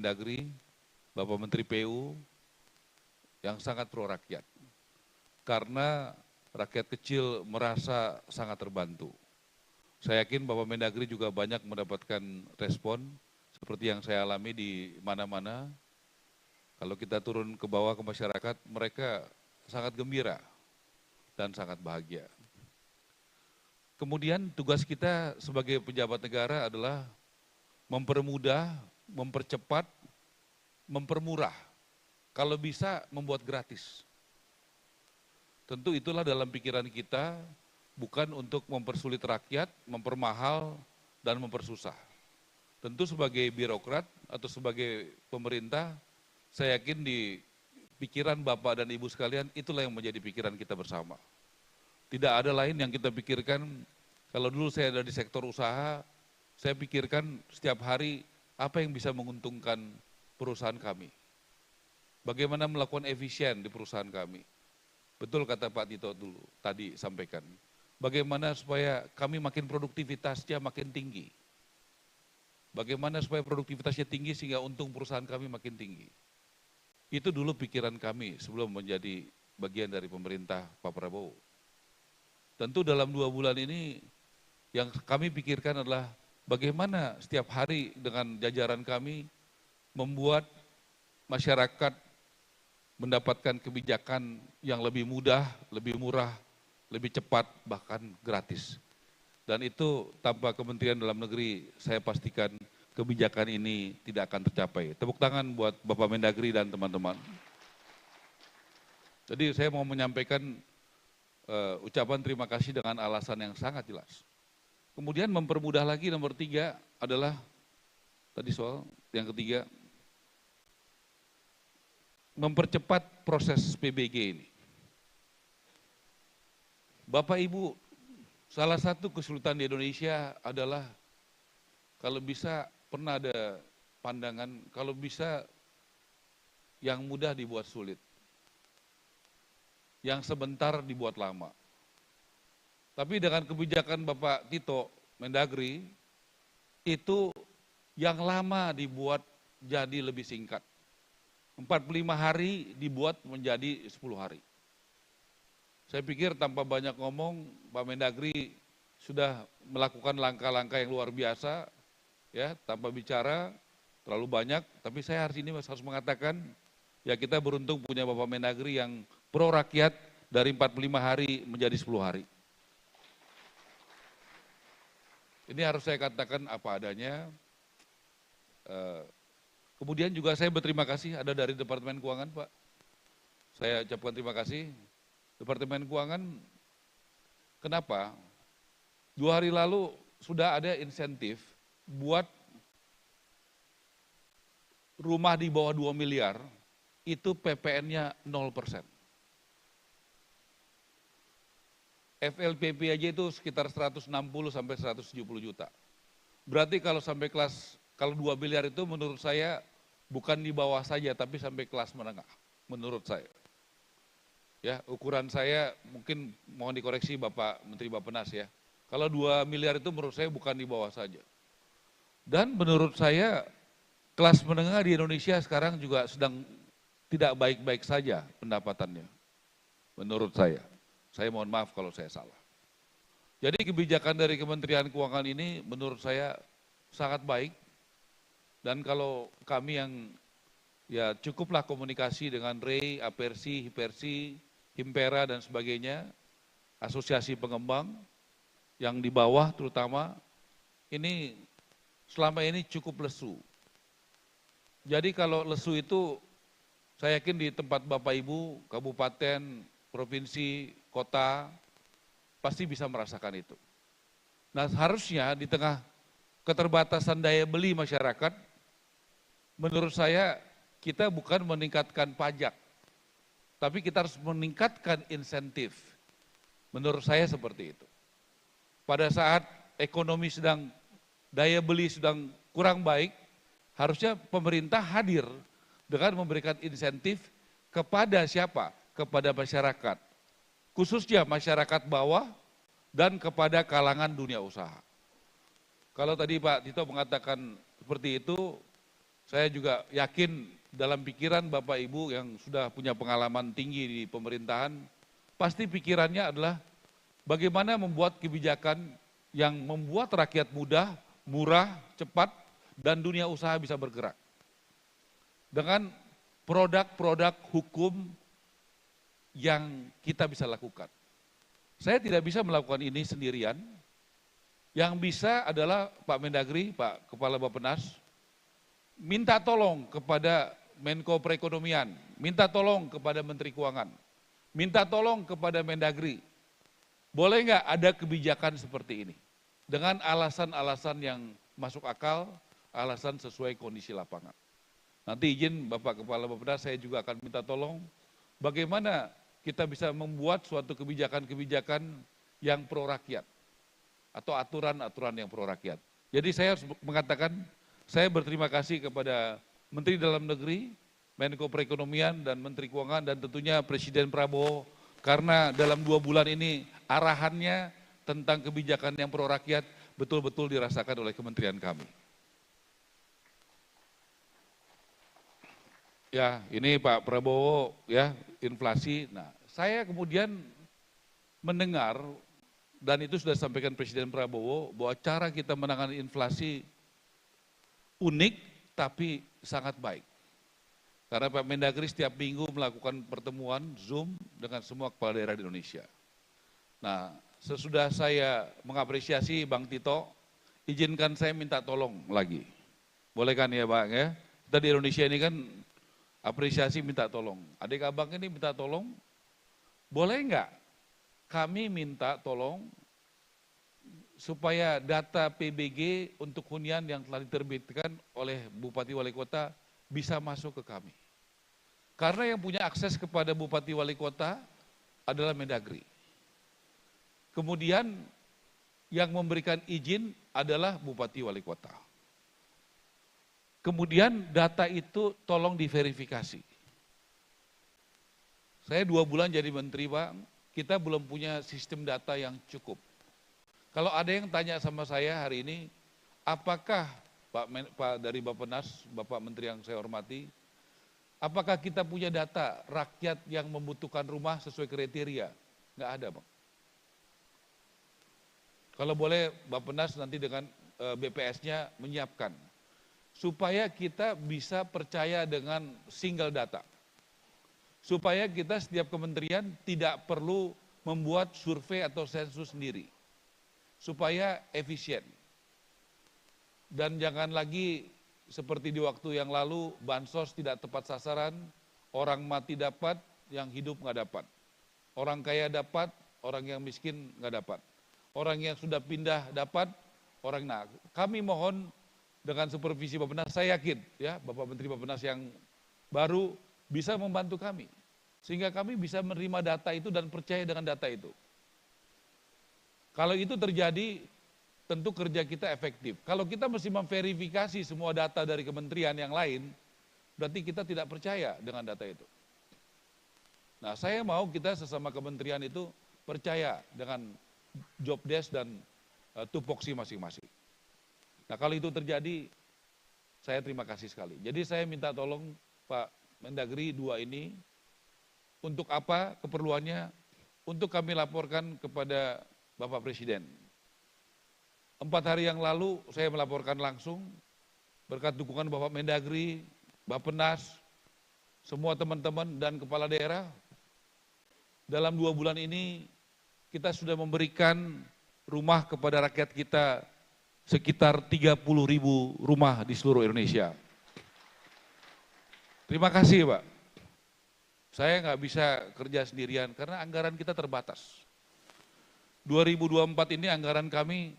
Mendagri, Bapak Menteri PU yang sangat pro rakyat. Karena rakyat kecil merasa sangat terbantu. Saya yakin Bapak Mendagri juga banyak mendapatkan respon seperti yang saya alami di mana-mana. Kalau kita turun ke bawah ke masyarakat, mereka sangat gembira dan sangat bahagia. Kemudian tugas kita sebagai pejabat negara adalah mempermudah, mempercepat, mempermurah. Kalau bisa membuat gratis. Tentu itulah dalam pikiran kita, bukan untuk mempersulit rakyat, mempermahal, dan mempersusah. Tentu sebagai birokrat atau sebagai pemerintah, saya yakin di pikiran Bapak dan Ibu sekalian, itulah yang menjadi pikiran kita bersama. Tidak ada lain yang kita pikirkan, kalau dulu saya ada di sektor usaha, saya pikirkan setiap hari apa yang bisa menguntungkan perusahaan kami. Bagaimana melakukan efisien di perusahaan kami. Betul kata Pak Tito dulu, tadi sampaikan. Bagaimana supaya kami makin produktivitasnya makin tinggi. Bagaimana supaya produktivitasnya tinggi sehingga untung perusahaan kami makin tinggi. Itu dulu pikiran kami sebelum menjadi bagian dari pemerintah Pak Prabowo. Tentu dalam 2 bulan ini yang kami pikirkan adalah bagaimana setiap hari dengan jajaran kami membuat masyarakat mendapatkan kebijakan yang lebih mudah, lebih murah, lebih cepat, bahkan gratis. Dan itu tanpa Kementerian Dalam Negeri, saya pastikan kebijakan ini tidak akan tercapai. Tepuk tangan buat Bapak Mendagri dan teman-teman. Jadi saya mau menyampaikan ucapan terima kasih dengan alasan yang sangat jelas. Kemudian mempermudah lagi nomor 3 adalah, tadi soal yang ketiga, mempercepat proses PBG ini. Bapak Ibu, salah satu kesulitan di Indonesia adalah kalau bisa pernah ada pandangan, kalau bisa yang mudah dibuat sulit. Yang sebentar dibuat lama. Tapi dengan kebijakan Bapak Tito Mendagri, itu yang lama dibuat jadi lebih singkat. 45 hari dibuat menjadi 10 hari. Saya pikir tanpa banyak ngomong, Pak Mendagri sudah melakukan langkah-langkah yang luar biasa, ya, tanpa bicara terlalu banyak. Tapi saya hari ini harus mengatakan, ya kita beruntung punya Bapak Mendagri yang pro rakyat dari 45 hari menjadi 10 hari. Ini harus saya katakan apa adanya. Kemudian juga saya berterima kasih ada dari Departemen Keuangan, Pak. Saya ucapkan terima kasih. Departemen Keuangan, kenapa? 2 hari lalu sudah ada insentif buat rumah di bawah 2 miliar, itu PPN-nya 0%. FLPP aja itu sekitar 160 sampai 170 juta. Berarti kalau sampai kalau 2 miliar itu menurut saya bukan di bawah saja, tapi sampai kelas menengah, menurut saya. Ya, ukuran saya mungkin mohon dikoreksi Bapak Menteri Bappenas ya. Kalau 2 miliar itu menurut saya bukan di bawah saja. Dan menurut saya kelas menengah di Indonesia sekarang juga sedang tidak baik-baik saja pendapatannya. Menurut saya. Saya mohon maaf kalau saya salah. Jadi kebijakan dari Kementerian Keuangan ini menurut saya sangat baik. Dan kalau kami yang ya cukuplah komunikasi dengan REI, Apersi, Hipersi, Himpera dan sebagainya, asosiasi pengembang yang di bawah terutama, ini selama ini cukup lesu. Jadi kalau lesu itu saya yakin di tempat Bapak Ibu, kabupaten, provinsi, kota, pasti bisa merasakan itu. Nah harusnya di tengah keterbatasan daya beli masyarakat, menurut saya kita bukan meningkatkan pajak, tapi kita harus meningkatkan insentif. Menurut saya seperti itu. Pada saat ekonomi sedang, daya beli sedang kurang baik, harusnya pemerintah hadir dengan memberikan insentif kepada siapa? Kepada masyarakat. Khususnya masyarakat bawah dan kepada kalangan dunia usaha. Kalau tadi Pak Tito mengatakan seperti itu, Saya juga yakin dalam pikiran Bapak Ibu yang sudah punya pengalaman tinggi di pemerintahan, pasti pikirannya adalah bagaimana membuat kebijakan yang membuat rakyat mudah, murah, cepat, dan dunia usaha bisa bergerak. Dengan produk-produk hukum yang kita bisa lakukan. Saya tidak bisa melakukan ini sendirian, yang bisa adalah Pak Mendagri, Pak Kepala Bappenas, minta tolong kepada Menko Perekonomian, minta tolong kepada Menteri Keuangan, minta tolong kepada Mendagri, boleh nggak ada kebijakan seperti ini? Dengan alasan-alasan yang masuk akal, alasan sesuai kondisi lapangan. Nanti izin Bapak Kepala Bappenas, saya juga akan minta tolong bagaimana kita bisa membuat suatu kebijakan-kebijakan yang pro rakyat atau aturan-aturan yang pro rakyat. Jadi saya harus mengatakan, saya berterima kasih kepada Menteri Dalam Negeri, Menko Perekonomian dan Menteri Keuangan dan tentunya Presiden Prabowo karena dalam 2 bulan ini arahannya tentang kebijakan yang pro rakyat betul-betul dirasakan oleh kementerian kami. Ya, ini Pak Prabowo ya, inflasi. Nah, saya kemudian mendengar dan itu sudah disampaikan Presiden Prabowo bahwa cara kita menangani inflasi unik tapi sangat baik. Karena Pak Mendagri setiap minggu melakukan pertemuan Zoom dengan semua kepala daerah di Indonesia. Nah, sesudah saya mengapresiasi Bang Tito, izinkan saya minta tolong lagi. Boleh kan ya Bang ya? Kita di Indonesia ini kan apresiasi minta tolong. Adik abang ini minta tolong, boleh enggak kami minta tolong supaya data PBG untuk hunian yang telah diterbitkan oleh Bupati Wali Kota bisa masuk ke kami. Karena yang punya akses kepada Bupati Wali Kota adalah Mendagri. Kemudian yang memberikan izin adalah Bupati Wali Kota. Kemudian data itu tolong diverifikasi. Saya 2 bulan jadi menteri Pak, kita belum punya sistem data yang cukup. Kalau ada yang tanya sama saya hari ini, apakah Pak dari Bappenas, Bapak Menteri yang saya hormati, apakah kita punya data rakyat yang membutuhkan rumah sesuai kriteria? Nggak ada Bang. Kalau boleh Bappenas nanti dengan BPS-nya menyiapkan. Supaya kita bisa percaya dengan single data. Supaya kita setiap kementerian tidak perlu membuat survei atau sensus sendiri. Supaya efisien. Dan jangan lagi seperti di waktu yang lalu, bansos tidak tepat sasaran, orang mati dapat, yang hidup nggak dapat. Orang kaya dapat, orang yang miskin nggak dapat. Orang yang sudah pindah dapat, kami mohon dengan supervisi Bappenas, saya yakin ya Bapak Menteri Bappenas yang baru bisa membantu kami. Sehingga kami bisa menerima data itu dan percaya dengan data itu. Kalau itu terjadi, tentu kerja kita efektif. Kalau kita mesti memverifikasi semua data dari kementerian yang lain, berarti kita tidak percaya dengan data itu. Nah, saya mau kita sesama kementerian itu percaya dengan job desk dan tupoksi masing-masing. Nah, kalau itu terjadi, saya terima kasih sekali. Jadi saya minta tolong Pak Mendagri 2 ini, untuk apa keperluannya? Untuk kami laporkan kepada Bapak Presiden. 4 hari yang lalu saya melaporkan langsung, berkat dukungan Bapak Mendagri, Bappenas, semua teman-teman dan kepala daerah. Dalam 2 bulan ini kita sudah memberikan rumah kepada rakyat kita sekitar 30.000 rumah di seluruh Indonesia. Terima kasih Pak. Saya nggak bisa kerja sendirian karena anggaran kita terbatas. 2024 ini anggaran kami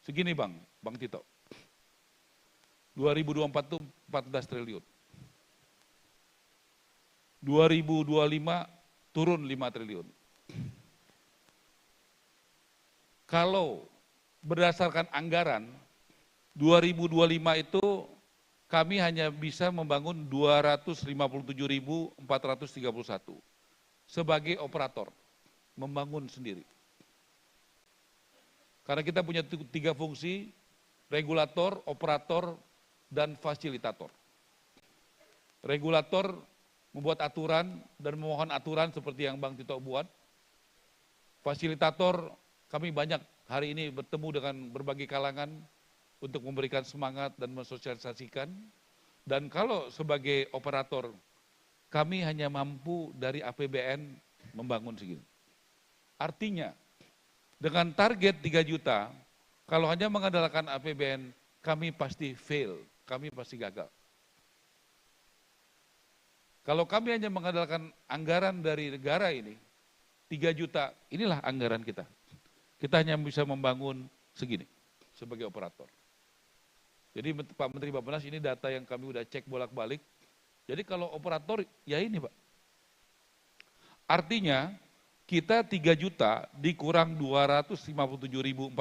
segini Bang Tito. 2024 itu 14 triliun. 2025 turun 5 triliun. Kalau berdasarkan anggaran 2025 itu kami hanya bisa membangun 257.431 sebagai operator, membangun sendiri. Karena kita punya 3 fungsi, regulator, operator, dan fasilitator. regulator membuat aturan dan memohon aturan seperti yang Bang Tito buat. Fasilitator, kami banyak hari ini bertemu dengan berbagai kalangan untuk memberikan semangat dan mensosialisasikan. Dan kalau sebagai operator, kami hanya mampu dari APBN membangun segini. Artinya, dengan target 3 juta, kalau hanya mengandalkan APBN, kami pasti fail, kami pasti gagal. Kalau kami hanya mengandalkan anggaran dari negara ini, 3 juta, inilah anggaran kita. Kita hanya bisa membangun segini, sebagai operator. Jadi Pak Menteri Bappenas, ini data yang kami udah cek bolak-balik. Jadi kalau operator, ya ini Pak. Artinya, kita 3 juta dikurang 257.431,